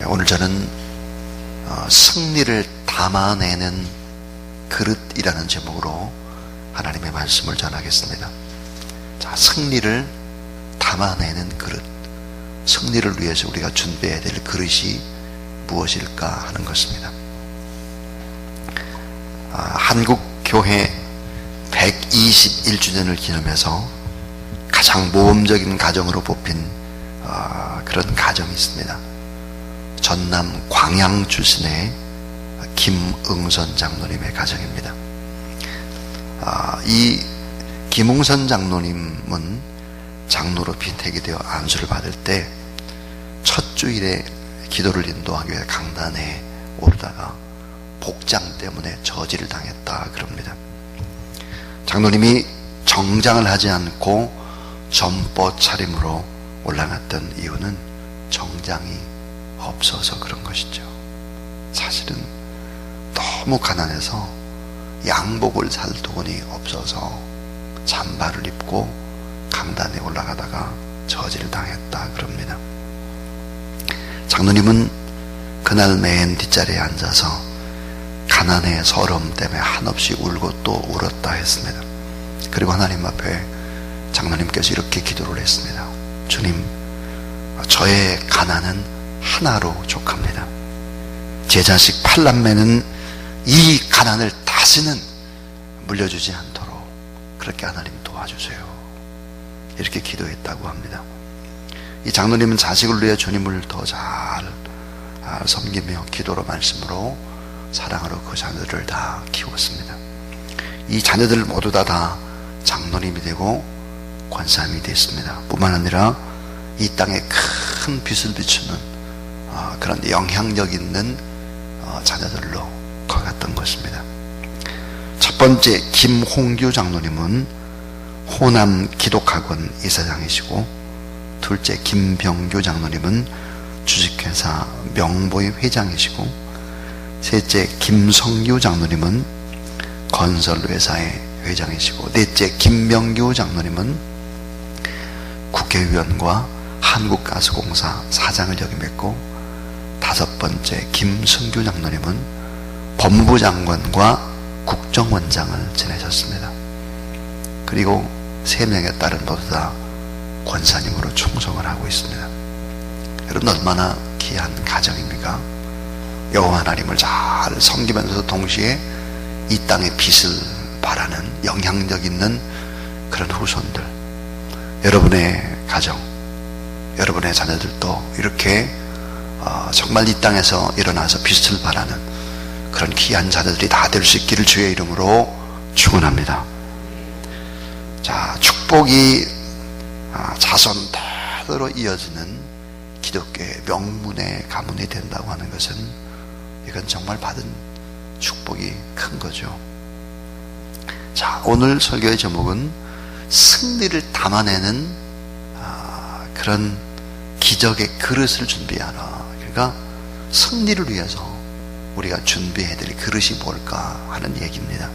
오늘 저는 승리를 담아내는 그릇이라는 제목으로 하나님의 말씀을 전하겠습니다. 자, 승리를 담아내는 그릇. 승리를 위해서 우리가 준비해야 될 그릇이 무엇일까 하는 것입니다. 한국교회 121주년을 기념해서 가장 모범적인 가정으로 뽑힌 그런 가정이 있습니다. 전남 광양 출신의 김응선 장로님의 가정입니다. 이 김응선 장로님은 장로로 빈택이 되어 안수를 받을 때 첫 주일에 기도를 인도하기 위해 강단에 오르다가 복장 때문에 저지를 당했다 그럽니다. 장로님이 정장을 하지 않고 점퍼 차림으로 올라갔던 이유는 정장이 없어서 그런 것이죠. 사실은 너무 가난해서 양복을 살 돈이 없어서 잠바를 입고 강단에 올라가다가 저지를 당했다 그럽니다. 장로님은 그날 맨 뒷자리에 앉아서 가난의 서러움 때문에 한없이 울고 또 울었다 했습니다. 그리고 하나님 앞에 장로님께서 이렇게 기도를 했습니다. 주님, 저의 가난은 하나로 족합니다. 제 자식 8남매는 이 가난을 다시는 물려주지 않도록 그렇게 하나님 도와주세요. 이렇게 기도했다고 합니다. 이 장로님은 자식을 위해 주님을 더 잘 섬기며 기도로 말씀으로 사랑으로 그 자녀들을 다 키웠습니다. 이 자녀들 모두 다 장로님이 되고 권사님이 됐습니다. 뿐만 아니라 이 땅에 큰 빛을 비추는 그런 영향력 있는 자녀들로 커갔던 것입니다. 첫 번째 김홍규 장로님은 호남 기독학원 이사장이시고, 둘째 김병규 장로님은 주식회사 명보의 회장이시고, 셋째 김성규 장로님은 건설회사의 회장이시고, 넷째 김명규 장로님은 국회의원과 한국가스공사 사장을 역임했고, 다섯 번째 김승규 장로님은 법무장관과 국정원장을 지내셨습니다. 그리고 세 명의 딸은 모두 다 권사님으로 충성을 하고 있습니다. 여러분, 얼마나 귀한 가정입니까? 여호와 하나님을 잘 섬기면서 동시에 이 땅의 빛을 발하는 영향력 있는 그런 후손들. 여러분의 가정, 여러분의 자녀들도 이렇게 정말 이 땅에서 일어나서 빛을 발하는 그런 귀한 자녀들이 다 될 수 있기를 주의 이름으로 축원합니다. 자, 축복이 자손 대대로 이어지는 기독교의 명문의 가문이 된다고 하는 것은, 이건 정말 받은 축복이 큰 거죠. 자, 오늘 설교의 제목은 승리를 담아내는 그런 기적의 그릇을 준비하라. 그러니까 승리를 위해서 우리가 준비해야 될 그릇이 뭘까 하는 얘기입니다.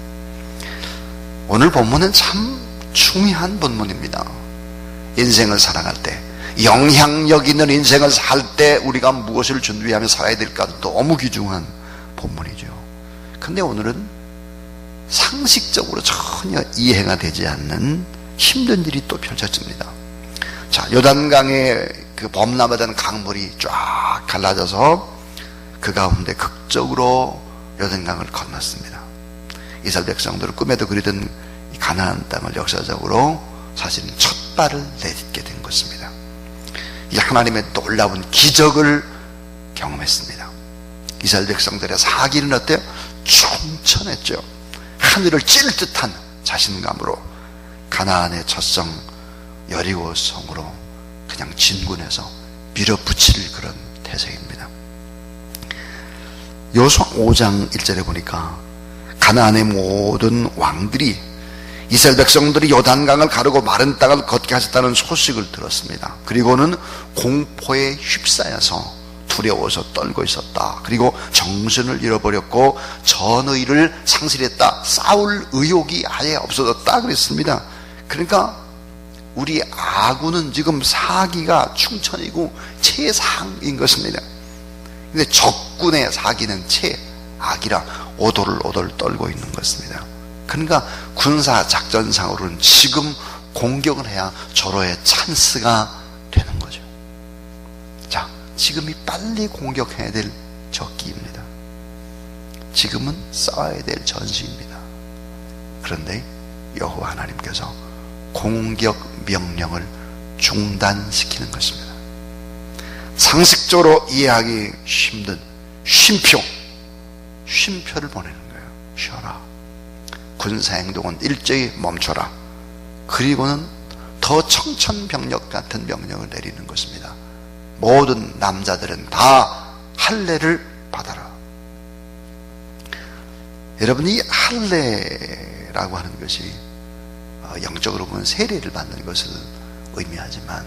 오늘 본문은 참 중요한 본문입니다. 인생을 살아갈 때, 영향력 있는 인생을 살 때 우리가 무엇을 준비하며 살아야 될까 너무 귀중한 본문이죠. 근데 오늘은 상식적으로 전혀 이해가 되지 않는 힘든 일이 또 펼쳐집니다. 자, 요단강의 그 범람하던 강물이 쫙 갈라져서 그 가운데 극적으로 요단강을 건넜습니다. 이스라엘 백성들을 꿈에도 그리던 가나안 땅을 역사적으로 사실은 첫 발을 내딛게 된 것입니다. 이 하나님의 놀라운 기적을 경험했습니다. 이스라엘 백성들의 사기는 어때요? 충천했죠. 하늘을 찔 듯한 자신감으로 가나안의 첫성 여리고 성으로 그냥 진군해서 밀어붙일 그런 태세입니다. 여호수아 5장 1절에 보니까 가나안의 모든 왕들이 이스라엘 백성들이 요단강을 가르고 마른 땅을 걷게 하셨다는 소식을 들었습니다. 그리고는 공포에 휩싸여서 두려워서 떨고 있었다. 그리고 정신을 잃어버렸고 전의를 상실했다. 싸울 의욕이 아예 없어졌다 그랬습니다. 그러니까 우리 아군은 지금 사기가 충천이고 최상인 것입니다. 근데 적군의 사기는 최악이라 오돌오돌 떨고 있는 것입니다. 그러니까 군사 작전상으로는 지금 공격을 해야 절호의 찬스가 되는 거죠. 자, 지금이 빨리 공격해야 될 적기입니다. 지금은 싸워야 될 전시입니다. 그런데 여호와 하나님께서 공격 명령을 중단시키는 것입니다. 상식적으로 이해하기 힘든 쉼표를 보내는 거예요. 쉬어라. 군사행동은 일제히 멈춰라. 그리고는 더 청천벽력 같은 명령을 내리는 것입니다. 모든 남자들은 다 할례를 받아라. 여러분, 이 할례라고 하는 것이 영적으로 보면 세례를 받는 것을 의미하지만,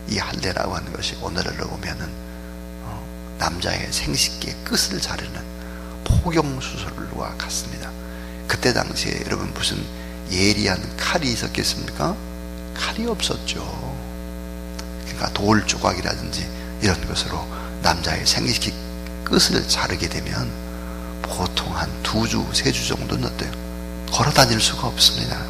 이 할례라고 하는 것이 오늘날로 보면은 남자의 생식기의 끝을 자르는 포경수술과 같습니다. 그때 당시에 여러분 무슨 예리한 칼이 있었겠습니까? 칼이 없었죠. 그러니까 돌 조각이라든지 이런 것으로 남자의 생식기 끝을 자르게 되면 보통 한 2주, 3주 정도는 어때요? 걸어 다닐 수가 없습니다.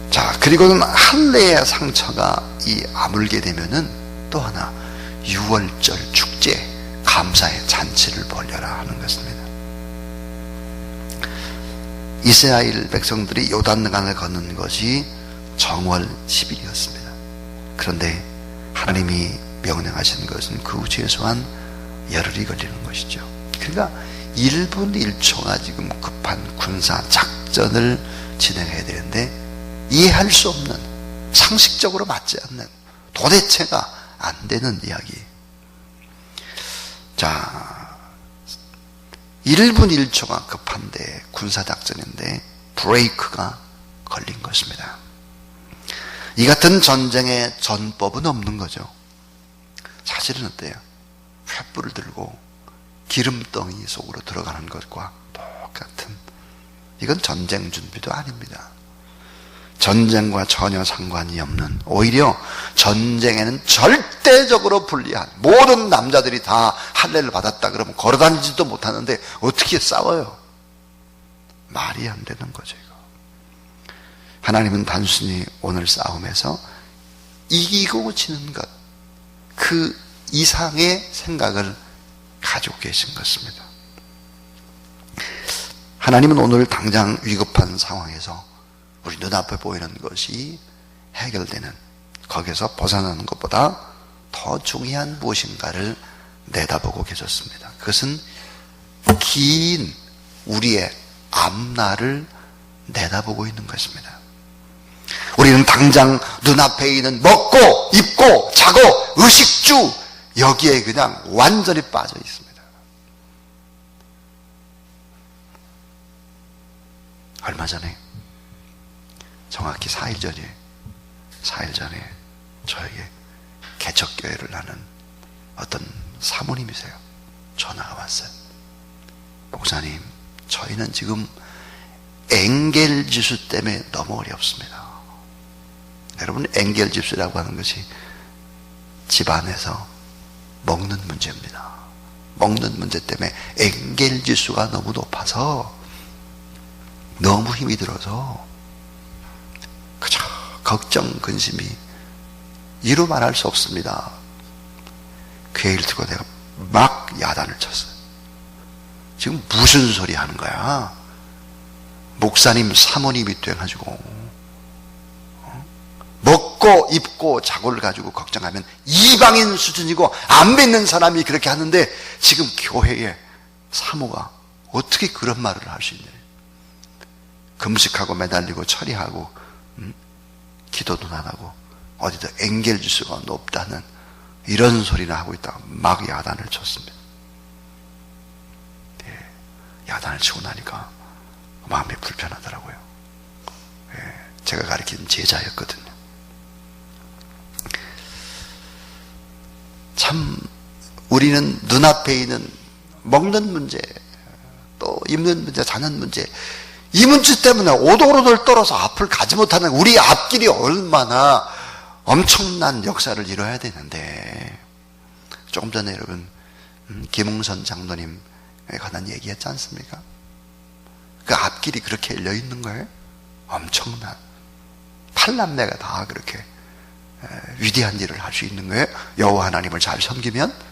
자, 그리고는 할례의 상처가 아물게 되면은 또 하나, 6월절 축제, 감사의 잔치를 벌여라 하는 것입니다. 이스라엘 백성들이 요단강을 건넌 것이 정월 10일이었습니다. 그런데 하나님이 명령하신 것은 그 후 최소한 열흘이 걸리는 것이죠. 그러니까 1분 1초가 지금 급한 군사 작전을 진행해야 되는데 이해할 수 없는, 상식적으로 맞지 않는, 도대체가 안 되는 이야기. 자, 1분 1초가 급한데 군사작전인데 브레이크가 걸린 것입니다. 이 같은 전쟁의 전법은 없는 거죠. 사실은 어때요? 횃불을 들고 기름덩이 속으로 들어가는 것과 똑같은, 이건 전쟁 준비도 아닙니다. 전쟁과 전혀 상관이 없는, 오히려 전쟁에는 절대적으로 불리한, 모든 남자들이 다 할례를 받았다 그러면 걸어다니지도 못하는데 어떻게 싸워요? 말이 안 되는 거죠, 이거. 하나님은 단순히 오늘 싸움에서 이기고 지는 것, 그 이상의 생각을 가지고 계신 것입니다. 하나님은 오늘 당장 위급한 상황에서 우리 눈앞에 보이는 것이 해결되는, 거기서 벗어나는 것보다 더 중요한 무엇인가를 내다보고 계셨습니다. 그것은 긴 우리의 앞날을 내다보고 있는 것입니다. 우리는 당장 눈앞에 있는 먹고 입고 자고 의식주, 여기에 그냥 완전히 빠져 있습니다. 얼마 전에, 정확히 4일 전에 저에게 개척교회를 하는 어떤 사모님이세요. 전화가 왔어요. 목사님, 저희는 지금 엔겔지수 때문에 너무 어렵습니다. 여러분, 엔겔지수라고 하는 것이 집안에서 먹는 문제입니다. 먹는 문제 때문에 엔겔지수가 너무 높아서 너무 힘이 들어서 그저 걱정, 근심이 이루 말할 수 없습니다. 그 얘기를 듣고 내가 막 야단을 쳤어요. 지금 무슨 소리 하는 거야? 목사님 사모님이 돼가지고 먹고 입고 자고를 가지고 걱정하면 이방인 수준이고 안 믿는 사람이 그렇게 하는데 지금 교회의 사모가 어떻게 그런 말을 할 수 있냐? 금식하고 매달리고 처리하고 기도도 안 하고 어디다 엔겔지수가 높다는 이런 소리나 하고 있다가 막 야단을 쳤습니다. 야단을 치고 나니까 마음이 불편하더라고요. 제가 가르친 제자였거든요. 참 우리는 눈앞에 있는 먹는 문제, 또 입는 문제, 자는 문제, 이 문제 때문에 오돌오돌 떨어서 앞을 가지 못하는 우리 앞길이 얼마나 엄청난 역사를 이뤄야 되는데 조금 전에 여러분 김웅선 장로님에 관한 얘기했지 않습니까? 그 앞길이 그렇게 열려 있는 거예요. 엄청난 8남매가 다 그렇게 위대한 일을 할 수 있는 거예요. 여호와 하나님을 잘 섬기면.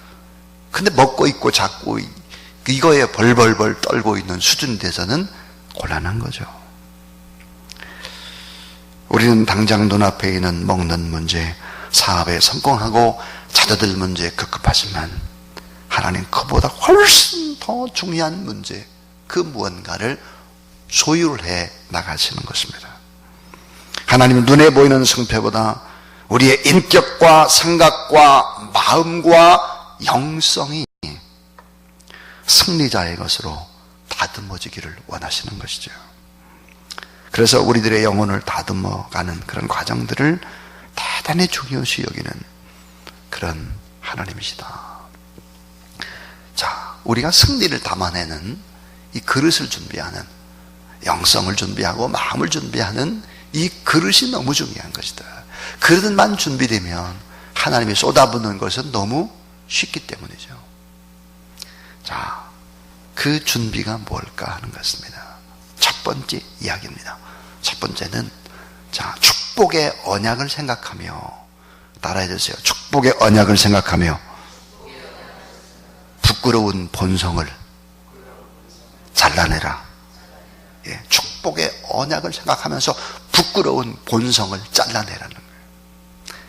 근데 먹고 있고 잡고 이거에 벌벌벌 떨고 있는 수준이 돼서는 곤란한 거죠. 우리는 당장 눈앞에 있는 먹는 문제, 사업에 성공하고 자녀들 문제에 급급하지만 하나님 그보다 훨씬 더 중요한 문제, 그 무언가를 소유를 해 나가시는 것입니다. 하나님은 눈에 보이는 승패보다 우리의 인격과 생각과 마음과 영성이 승리자의 것으로 다듬어지기를 원하시는 것이죠. 그래서 우리들의 영혼을 다듬어가는 그런 과정들을 대단히 중요시 여기는 그런 하나님이시다. 자, 우리가 승리를 담아내는 이 그릇을 준비하는, 영성을 준비하고 마음을 준비하는 이 그릇이 너무 중요한 것이다. 그릇만 준비되면 하나님이 쏟아붓는 것은 너무 쉽기 때문이죠. 자, 그 준비가 뭘까 하는 것입니다. 첫 번째 이야기입니다. 첫 번째는, 자, 축복의 언약을 생각하며, 따라해 주세요. 축복의 언약을 생각하며 부끄러운 본성을 잘라내라. 예, 축복의 언약을 생각하면서 부끄러운 본성을 잘라내라는 거예요.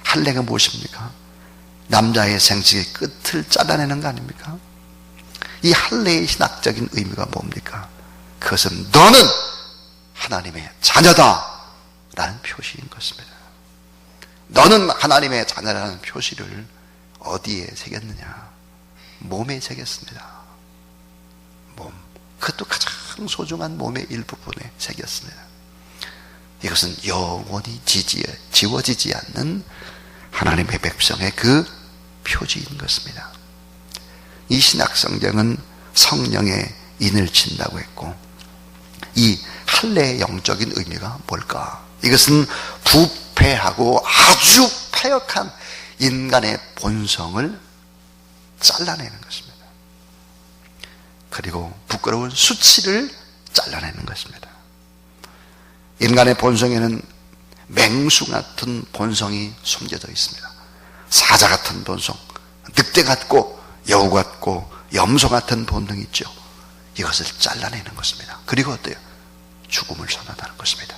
할례가 무엇입니까? 남자의 생식의 끝을 잘라내는 거 아닙니까? 이 할례의 신학적인 의미가 뭡니까? 그것은 너는 하나님의 자녀다 라는 표시인 것입니다. 너는 하나님의 자녀라는 표시를 어디에 새겼느냐? 몸에 새겼습니다. 몸, 그것도 가장 소중한 몸의 일부분에 새겼습니다. 이것은 영원히 지워지지 않는 하나님의 백성의 그 표지인 것입니다. 이 신약성경은 성령의 인을 친다고 했고, 이 할례의 영적인 의미가 뭘까? 이것은 부패하고 아주 패역한 인간의 본성을 잘라내는 것입니다. 그리고 부끄러운 수치를 잘라내는 것입니다. 인간의 본성에는 맹수 같은 본성이 숨겨져 있습니다. 사자 같은 본성, 늑대 같고 여우 같고 염소 같은 본능이 있죠. 이것을 잘라내는 것입니다. 그리고 어때요? 죽음을 선언하는 것입니다.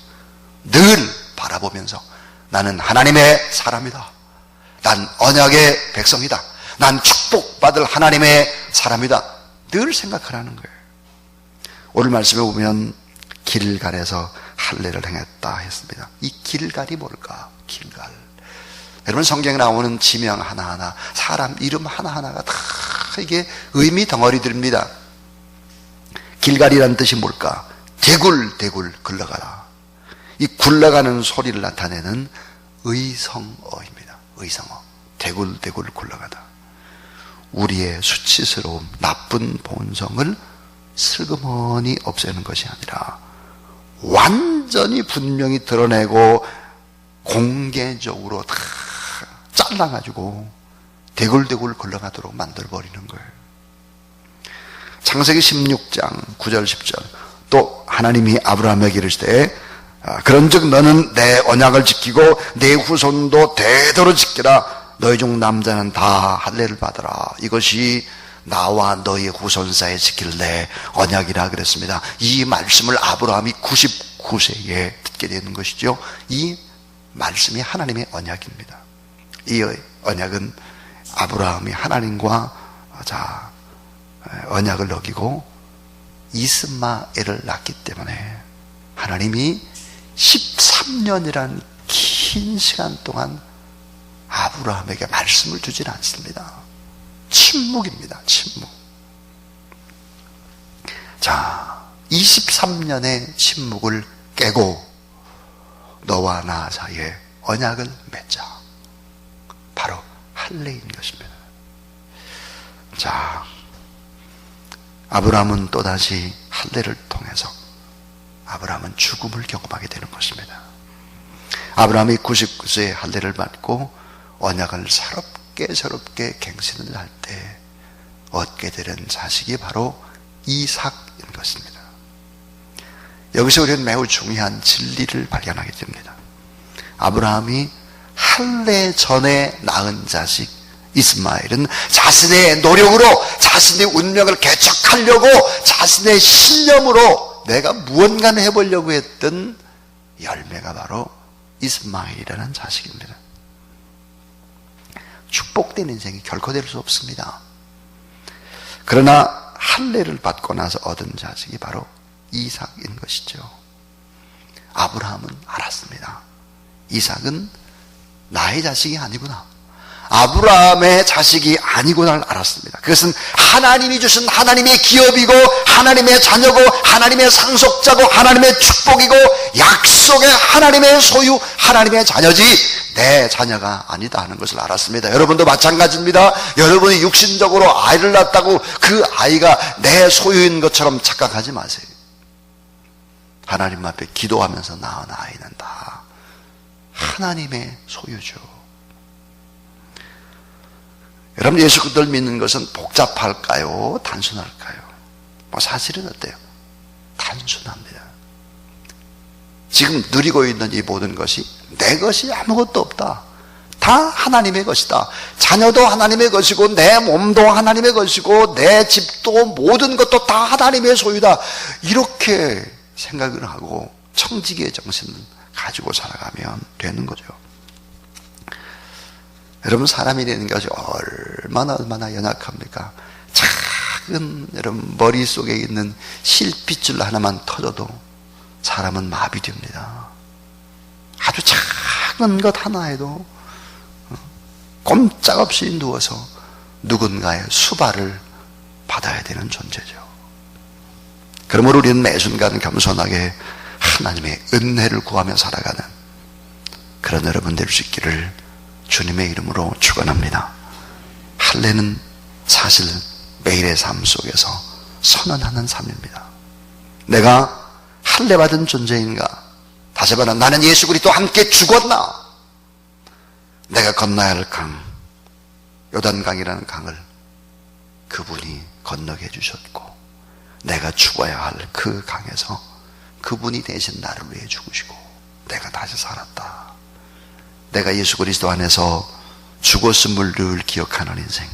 늘 바라보면서 나는 하나님의 사람이다. 난 언약의 백성이다. 난 축복받을 하나님의 사람이다. 늘 생각하라는 거예요. 오늘 말씀에 보면 길갈에서 할례를 행했다 했습니다. 이 길갈이 뭘까? 길갈. 여러분, 성경에 나오는 지명 하나하나, 사람 이름 하나하나가 다 이게 의미 덩어리들입니다. 길갈이라는 뜻이 뭘까? 대굴대굴 굴러가라. 이 굴러가는 소리를 나타내는 의성어입니다. 의성어. 대굴대굴 굴러가다. 우리의 수치스러움, 나쁜 본성을 슬그머니 없애는 것이 아니라 완전히 분명히 드러내고 공개적으로 다 잘라가지고 대굴대굴 굴러가도록 만들어버리는 거예요. 창세기 16장 9절 10절, 또 하나님이 아브라함에게 이르시되 그런즉 너는 내 언약을 지키고 내 후손도 대대로 지키라. 너희 중 남자는 다 할례를 받으라. 이것이 나와 너희 후손 사이에 지킬 내 언약이라 그랬습니다. 이 말씀을 아브라함이 99세에 듣게 되는 것이죠. 이 말씀이 하나님의 언약입니다. 이 언약은 아브라함이 하나님과 언약을 어기고 이스마엘을 낳기 때문에 하나님이 13년이라는 긴 시간 동안 아브라함에게 말씀을 주질 않습니다. 침묵입니다. 침묵. 자, 23년의 침묵을 깨고 너와 나 사이에 언약을 맺자. 바로 할례인 것입니다. 자, 아브라함은 또다시 할례를 통해서 아브라함은 죽음을 경험하게 되는 것입니다. 아브라함이 99세에 할례를 받고 언약을 새롭게 새롭게 갱신을 할 때 얻게 되는 자식이 바로 이삭인 것입니다. 여기서 우리는 매우 중요한 진리를 발견하게 됩니다. 아브라함이 할례 전에 낳은 자식 이스마엘은 자신의 노력으로 자신의 운명을 개척하려고 자신의 신념으로 내가 무언가를 해보려고 했던 열매가 바로 이스마엘이라는 자식입니다. 축복된 인생이 결코 될 수 없습니다. 그러나 할례를 받고 나서 얻은 자식이 바로 이삭인 것이죠. 아브라함은 알았습니다. 이삭은 나의 자식이 아니구나. 아브라함의 자식이 아니구나를 알았습니다. 그것은 하나님이 주신 하나님의 기업이고 하나님의 자녀고 하나님의 상속자고 하나님의 축복이고 약속의 하나님의 소유 하나님의 자녀지 내 자녀가 아니다 하는 것을 알았습니다. 여러분도 마찬가지입니다. 여러분이 육신적으로 아이를 낳았다고 그 아이가 내 소유인 것처럼 착각하지 마세요. 하나님 앞에 기도하면서 낳은 아이는 다 하나님의 소유죠. 여러분, 예수 그리스도를 믿는 것은 복잡할까요? 단순할까요? 사실은 어때요? 단순합니다. 지금 누리고 있는 이 모든 것이 내 것이 아무것도 없다. 다 하나님의 것이다. 자녀도 하나님의 것이고 내 몸도 하나님의 것이고 내 집도 모든 것도 다 하나님의 소유다. 이렇게 생각을 하고 청지기의 정신을 가지고 살아가면 되는 거죠. 여러분, 사람이라는 것이 얼마나 연약합니까? 작은 여러분 머릿속에 있는 실핏줄 하나만 터져도 사람은 마비됩니다. 아주 작은 것 하나에도 꼼짝없이 누워서 누군가의 수발을 받아야 되는 존재죠. 그러므로 우리는 매 순간 겸손하게 하나님의 은혜를 구하며 살아가는 그런 여러분 될 수 있기를 주님의 이름으로 축원합니다. 할례는 사실 매일의 삶 속에서 선언하는 삶입니다. 내가 할례 받은 존재인가? 다시 말하면 나는 예수 그리스도와 함께 죽었나? 내가 건너야 할 강, 요단강이라는 강을 그분이 건너게 해주셨고 내가 죽어야 할 그 강에서 그분이 대신 나를 위해 죽으시고 내가 다시 살았다. 내가 예수 그리스도 안에서 죽었음을 늘 기억하는 인생,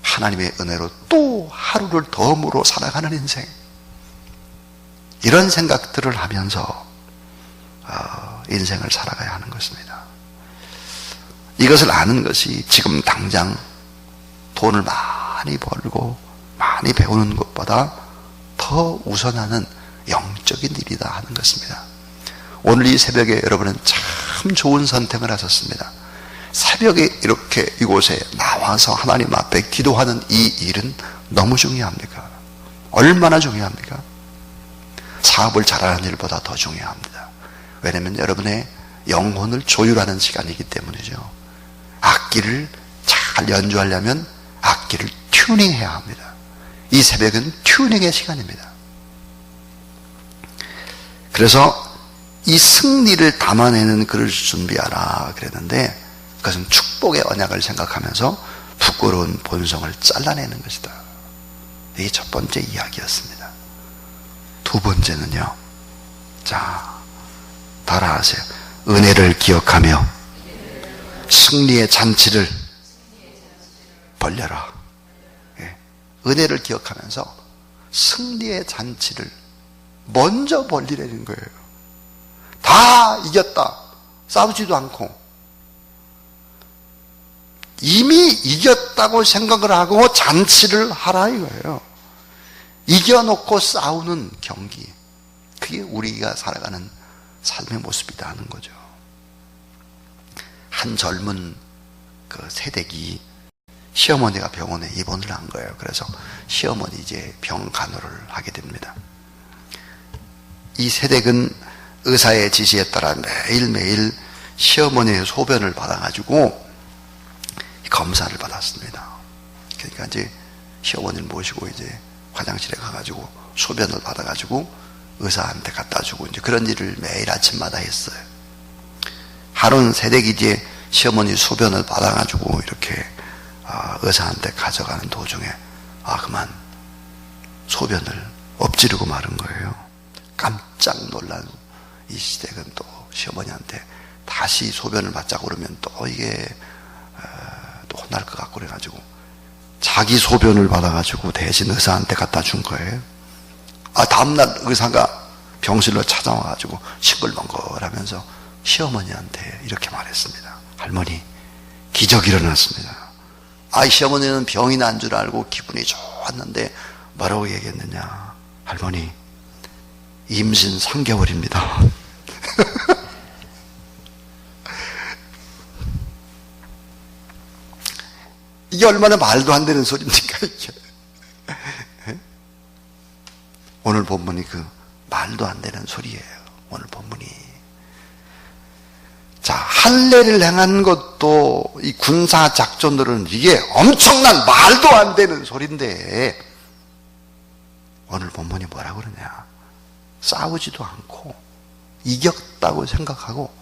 하나님의 은혜로 또 하루를 덤으로 살아가는 인생, 이런 생각들을 하면서 인생을 살아가야 하는 것입니다. 이것을 아는 것이 지금 당장 돈을 많이 벌고 많이 배우는 것보다 더 우선하는 영적인 일이다 하는 것입니다. 오늘 이 새벽에 여러분은 참 좋은 선택을 하셨습니다. 새벽에 이렇게 이곳에 나와서 하나님 앞에 기도하는 이 일은 너무 중요합니까? 얼마나 중요합니까? 사업을 잘하는 일보다 더 중요합니다. 왜냐하면 여러분의 영혼을 조율하는 시간이기 때문이죠. 악기를 잘 연주하려면 악기를 튜닝해야 합니다. 이 새벽은 튜닝의 시간입니다. 그래서 이 승리를 담아내는 글을 준비하라 그랬는데 그것은 축복의 언약을 생각하면서 부끄러운 본성을 잘라내는 것이다. 이게 첫 번째 이야기였습니다. 두 번째는요, 자, 따라하세요. 은혜를 기억하며 승리의 잔치를 벌려라. 예. 은혜를 기억하면서 승리의 잔치를 먼저 벌리라는 거예요. 다 이겼다. 싸우지도 않고 이미 이겼다고 생각을 하고 잔치를 하라 이거예요. 이겨놓고 싸우는 경기, 그게 우리가 살아가는 삶의 모습이다 하는 거죠. 한 젊은 그 새댁이 시어머니가 병원에 입원을 한 거예요. 그래서 시어머니 이제 병 간호를 하게 됩니다. 이 새댁은 의사의 지시에 따라 매일매일 시어머니의 소변을 받아가지고 검사를 받았습니다. 그러니까 이제 시어머니를 모시고 이제 화장실에 가가지고 소변을 받아가지고 의사한테 갖다 주고 이제 그런 일을 매일 아침마다 했어요. 하루는 새댁이 이제 시어머니 소변을 받아가지고 이렇게 의사한테 가져가는 도중에 그만 소변을 엎지르고 마른 거예요. 깜짝 놀란 이 시댁은 또 시어머니한테 다시 소변을 맞자고 그러면 또 이게 또 혼날 것 같고 그래가지고 자기 소변을 받아가지고 대신 의사한테 갖다 준 거예요. 다음날 의사가 병실로 찾아와가지고 싱글벙글하면서 시어머니한테 이렇게 말했습니다. 할머니, 기적이 일어났습니다. 시어머니는 병이 난 줄 알고 기분이 좋았는데 뭐라고 얘기했느냐. 할머니, 임신 3개월입니다. 이게 얼마나 말도 안 되는 소리입니까, 이게. 오늘 본문이 그 말도 안 되는 소리예요. 오늘 본문이. 자, 할례를 행한 것도 이 군사 작전들은 이게 엄청난 말도 안 되는 소리인데 오늘 본문이 뭐라고 그러냐. 싸우지도 않고 이겼다고 생각하고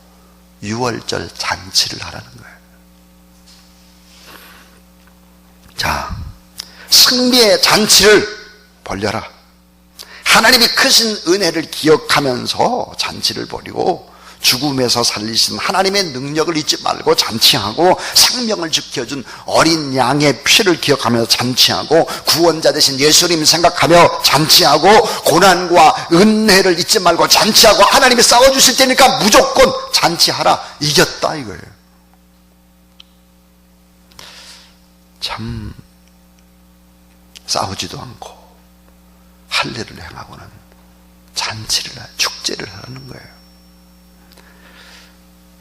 유월절 잔치를 하라는 거예요. 자, 승리의 잔치를 벌려라. 하나님이 크신 은혜를 기억하면서 잔치를 벌이고 죽음에서 살리신 하나님의 능력을 잊지 말고 잔치하고 생명을 지켜준 어린 양의 피를 기억하면서 잔치하고 구원자 되신 예수님 생각하며 잔치하고 고난과 은혜를 잊지 말고 잔치하고 하나님이 싸워주실 테니까 무조건 잔치하라. 이겼다 이거예요. 참 싸우지도 않고 할례를 행하고는 잔치를 축제를 하는 거예요.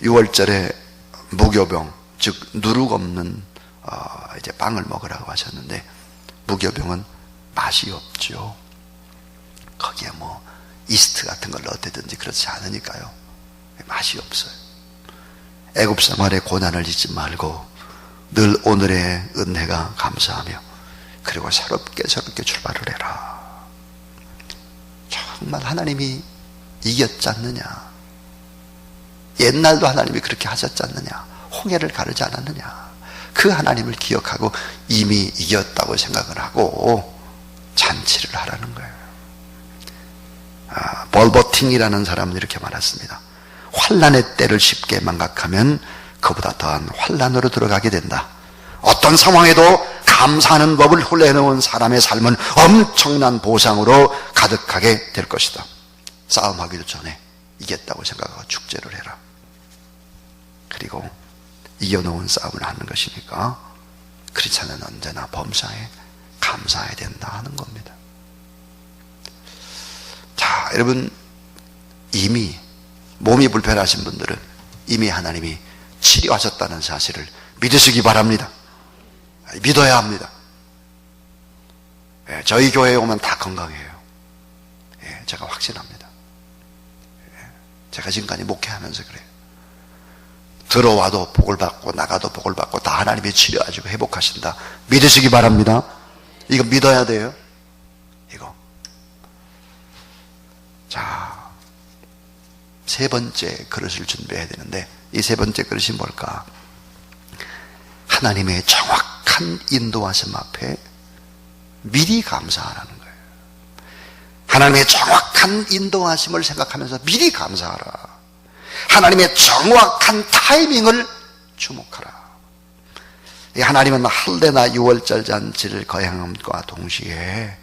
6월절에 무교병, 즉 누룩 없는 이제 빵을 먹으라고 하셨는데 무교병은 맛이 없죠. 거기에 뭐 이스트 같은 걸 넣었든지 그렇지 않으니까요. 맛이 없어요. 애굽 생활의 고난을 잊지 말고 늘 오늘의 은혜가 감사하며 그리고 새롭게 출발을 해라. 정말 하나님이 이겼지 않느냐. 옛날도 하나님이 그렇게 하셨지 않느냐. 홍해를 가르지 않았느냐. 그 하나님을 기억하고 이미 이겼다고 생각을 하고 잔치를 하라는 거예요. 볼버팅이라는 사람은 이렇게 말했습니다. 환난의 때를 쉽게 망각하면 그보다 더한 환난으로 들어가게 된다. 어떤 상황에도 감사하는 법을 훈련해놓은 사람의 삶은 엄청난 보상으로 가득하게 될 것이다. 싸움하기도 전에 이겼다고 생각하고 축제를 해라. 그리고 이겨놓은 싸움을 하는 것이니까 크리스찬은 언제나 범사에 감사해야 된다 하는 겁니다. 자, 여러분, 이미 몸이 불편하신 분들은 이미 하나님이 치료하셨다는 사실을 믿으시기 바랍니다. 믿어야 합니다. 저희 교회에 오면 다 건강해요. 제가 확신합니다. 제가 지금까지 목회하면서 그래요. 들어와도 복을 받고 나가도 복을 받고 다 하나님이 치료하시고 회복하신다. 믿으시기 바랍니다. 이거 믿어야 돼요. 이거. 자, 세 번째 그릇을 준비해야 되는데 이 세 번째 그릇이 뭘까? 하나님의 정확한 인도하심 앞에 미리 감사하라는 거예요. 하나님의 정확한 인도하심을 생각하면서 미리 감사하라. 하나님의 정확한 타이밍을 주목하라. 하나님은 할례나 유월절 잔치를 거행함과 동시에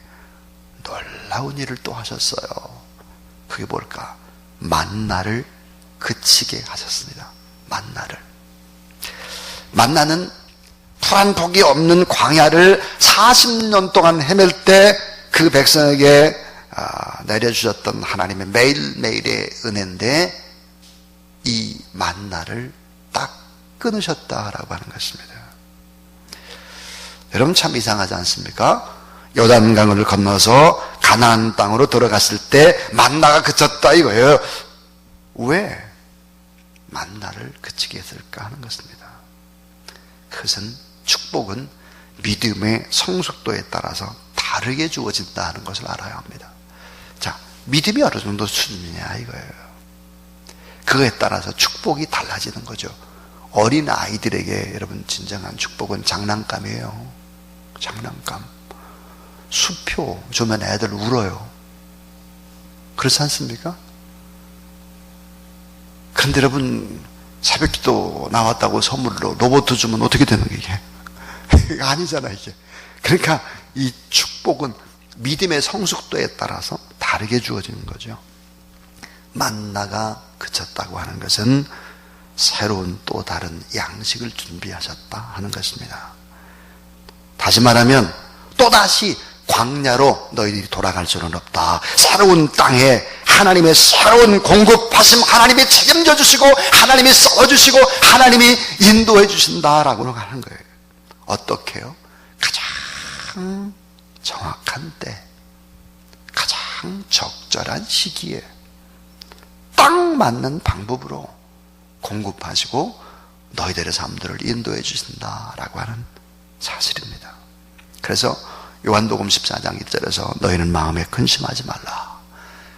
놀라운 일을 또 하셨어요. 그게 뭘까? 만나를 그치게 하셨습니다. 만나는 풀한 폭이 없는 광야를 40년 동안 헤맬 때 그 백성에게 내려주셨던 하나님의 매일매일의 은혜인데 이 만나를 딱 끊으셨다라고 하는 것입니다. 여러분 참 이상하지 않습니까? 요단강을 건너서 가나안 땅으로 들어갔을 때 만나가 그쳤다 이거예요. 왜 만나를 그치게 했을까 하는 것입니다. 그것은 축복은 믿음의 성숙도에 따라서 다르게 주어진다 하는 것을 알아야 합니다. 자, 믿음이 어느 정도 수준이냐 이거예요. 그거에 따라서 축복이 달라지는 거죠. 어린 아이들에게 여러분 진정한 축복은 장난감이에요. 장난감. 수표 주면 애들 울어요. 그렇지 않습니까? 그런데 여러분 새벽기도 나왔다고 선물로 로봇 주면 어떻게 되는 게 이게? 아니잖아 이게. 그러니까 이 축복은 믿음의 성숙도에 따라서 다르게 주어지는 거죠. 만나가 그쳤다고 하는 것은 새로운 또 다른 양식을 준비하셨다 하는 것입니다. 다시 말하면 또다시 광야로 너희들이 돌아갈 수는 없다. 새로운 땅에 하나님의 새로운 공급하심, 하나님이 책임져 주시고 하나님이 써주시고 하나님이 인도해 주신다라고 하는 거예요. 어떻게요? 가장 정확한 때, 가장 적절한 시기에 딱 맞는 방법으로 공급하시고 너희들의 삶들을 인도해 주신다라고 하는 사실입니다. 그래서 요한복음 14장 1절에서 너희는 마음에 근심하지 말라.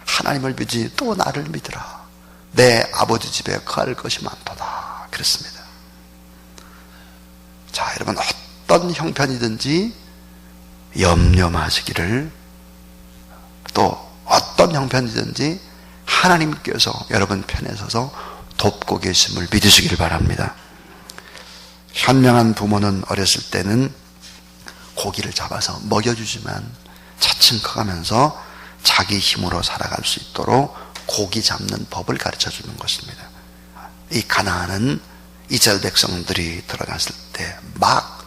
하나님을 믿지 또 나를 믿으라. 내 아버지 집에 거할 것이 많도다. 그랬습니다. 자, 여러분 어떤 형편이든지 염려 마시기를, 또 어떤 형편이든지 하나님께서 여러분 편에 서서 돕고 계심을 믿으시기를 바랍니다. 현명한 부모는 어렸을 때는 고기를 잡아서 먹여주지만 차츰 커가면서 자기 힘으로 살아갈 수 있도록 고기 잡는 법을 가르쳐주는 것입니다. 이 가나안은 이스라엘 백성들이 들어갔을 때 막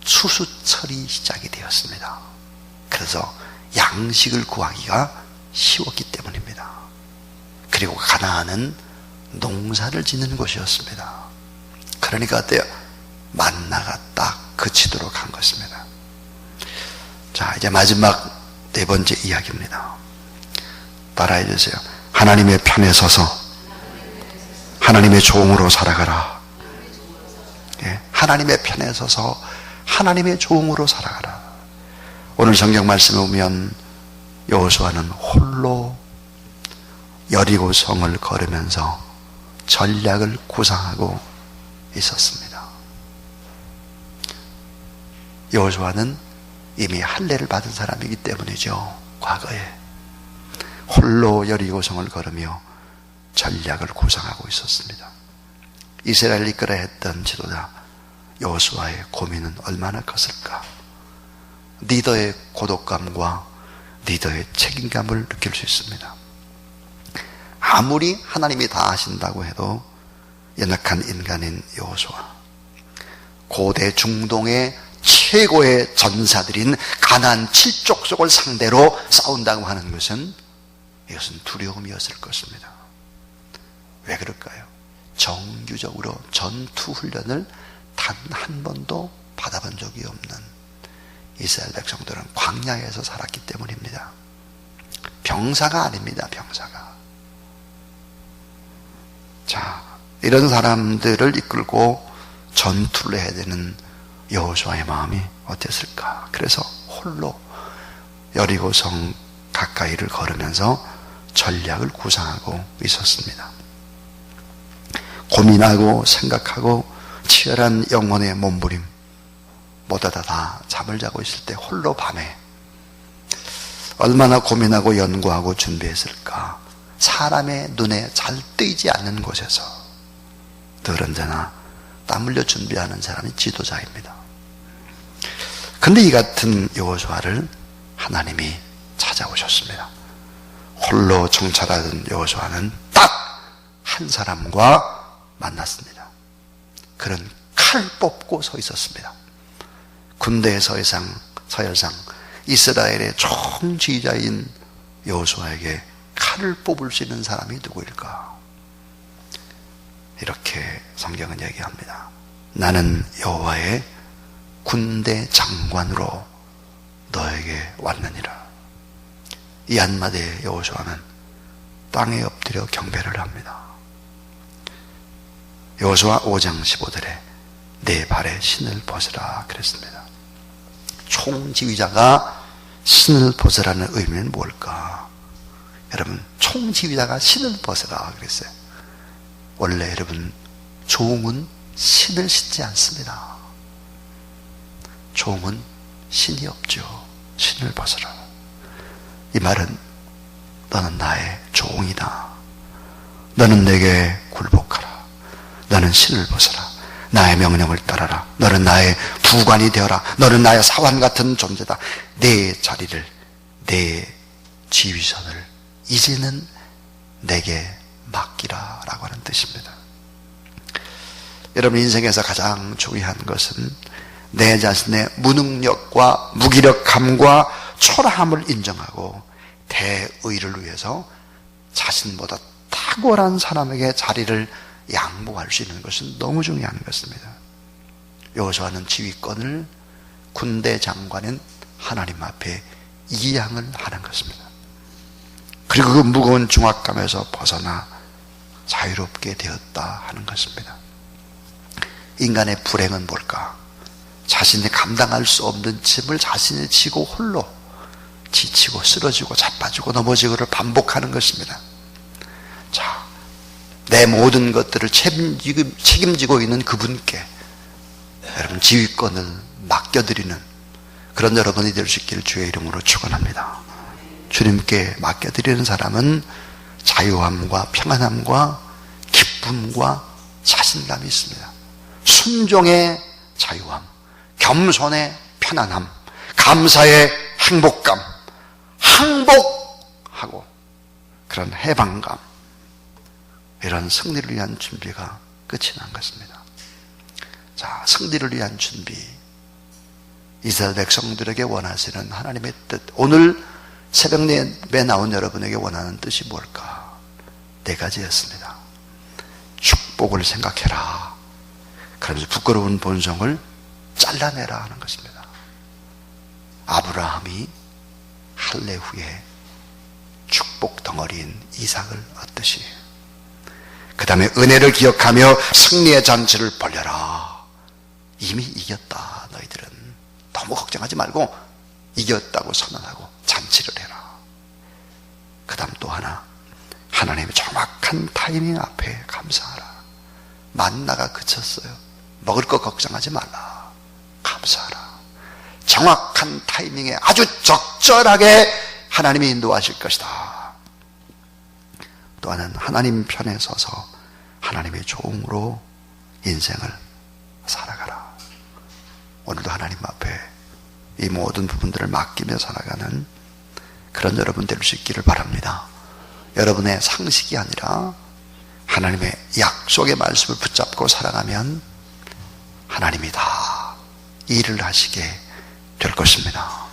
추수철이 시작이 되었습니다. 그래서 양식을 구하기가 쉬웠기 때문입니다. 그리고 가나안은 농사를 짓는 곳이었습니다. 그러니까 어때요? 만나가 딱 그치도록 한 것입니다. 자, 이제 마지막 네 번째 이야기입니다. 따라해 주세요. 하나님의 편에 서서 하나님의 종으로 살아가라. 예, 하나님의 편에 서서 하나님의 종으로 살아가라. 오늘 성경 말씀에 보면 여호수아는 홀로 여리고 성을 걸으면서 전략을 구상하고 있었습니다. 여호수아는 이미 할례를 받은 사람이기 때문이죠. 과거에 홀로 여리고성을 걸으며 전략을 구상하고 있었습니다. 이스라엘을 이끌어 했던 지도자 여호수아의 고민은 얼마나 컸을까. 리더의 고독감과 리더의 책임감을 느낄 수 있습니다. 아무리 하나님이 다 하신다고 해도 연약한 인간인 여호수아, 고대 중동의 최고의 전사들인 가나안 7족속을 상대로 싸운다고 하는 것은, 이것은 두려움이었을 것입니다. 왜 그럴까요? 정규적으로 전투 훈련을 단 한 번도 받아본 적이 없는 이스라엘 백성들은 광야에서 살았기 때문입니다. 병사가 아닙니다. 병사가. 자, 이런 사람들을 이끌고 전투를 해야 되는 여호수아의 마음이 어땠을까? 그래서 홀로 여리고성 가까이를 걸으면서 전략을 구상하고 있었습니다. 고민하고 생각하고 치열한 영혼의 몸부림 못하다 다 잠을 자고 있을 때 홀로 밤에 얼마나 고민하고 연구하고 준비했을까. 사람의 눈에 잘 뜨이지 않는 곳에서 늘 언제나 땀 흘려 준비하는 사람이 지도자입니다. 그런데 이 같은 여호수아를 하나님이 찾아오셨습니다. 홀로 정찰하던 여호수아는 딱 한 사람과 만났습니다. 그는 칼 뽑고 서 있었습니다. 군대의 서열상 이스라엘의 총지휘자인 여호수아에게 칼을 뽑을 수 있는 사람이 누구일까? 이렇게 성경은 얘기합니다. 나는 여호와의 군대 장관으로 너에게 왔느니라. 이 한마디에 여호수아는 땅에 엎드려 경배를 합니다. 여호수아 5장 15절에 내 발에 신을 벗으라 그랬습니다. 총지휘자가 신을 벗으라는 의미는 뭘까? 여러분, 총지휘자가 신을 벗으라 그랬어요. 원래 여러분 종은 신을 신지 않습니다. 종은 신이 없죠. 신을 벗어라. 이 말은 너는 나의 종이다. 너는 내게 굴복하라. 너는 신을 벗어라. 나의 명령을 따라라. 너는 나의 부관이 되어라. 너는 나의 사환 같은 존재다. 내 자리를, 내 지휘선을 이제는 내게 맡기라 라고 하는 뜻입니다. 여러분, 인생에서 가장 중요한 것은 내 자신의 무능력과 무기력함과 초라함을 인정하고 대의를 위해서 자신보다 탁월한 사람에게 자리를 양보할 수 있는 것은 너무 중요한 것입니다. 여호수아는 지휘권을 군대 장관인 하나님 앞에 이양을 하는 것입니다. 그리고 그 무거운 중압감에서 벗어나 자유롭게 되었다 하는 것입니다. 인간의 불행은 뭘까? 자신이 감당할 수 없는 짐을 자신이 지고 홀로 지치고 쓰러지고 자빠지고 넘어지고를 반복하는 것입니다. 자, 내 모든 것들을 책임지고 있는 그분께 여러분 지휘권을 맡겨드리는 그런 여러분이 될 수 있기를 주의 이름으로 축원합니다. 주님께 맡겨드리는 사람은 자유함과 평안함과 기쁨과 자신감이 있습니다. 순종의 자유함, 겸손의 편안함, 감사의 행복감, 항복하고 그런 해방감, 이런 승리를 위한 준비가 끝이 난 것입니다. 자, 승리를 위한 준비, 이스라엘 백성들에게 원하시는 하나님의 뜻, 오늘 새벽 예배에 나온 여러분에게 원하는 뜻이 뭘까? 네 가지였습니다. 축복을 생각해라. 그러면서 부끄러운 본성을 잘라내라 하는 것입니다. 아브라함이 할례 후에 축복 덩어리인 이삭을 얻듯이, 그 다음에 은혜를 기억하며 승리의 잔치를 벌려라. 이미 이겼다. 너희들은 너무 걱정하지 말고 이겼다고 선언하고 잔치를 해라. 그 다음 또 하나, 하나님의 정확한 타이밍 앞에 감사하라. 만나가 그쳤어요. 먹을 거 걱정하지 말라. 감사하라. 정확한 타이밍에 아주 적절하게 하나님이 인도하실 것이다. 또 하나는 하나님 편에 서서 하나님의 종으로 인생을 살아가라. 오늘도 하나님 앞에 이 모든 부분들을 맡기며 살아가는 그런 여러분 될 수 있기를 바랍니다. 여러분의 상식이 아니라 하나님의 약속의 말씀을 붙잡고 살아가면 하나님이 다 일을 하시게 될 것입니다.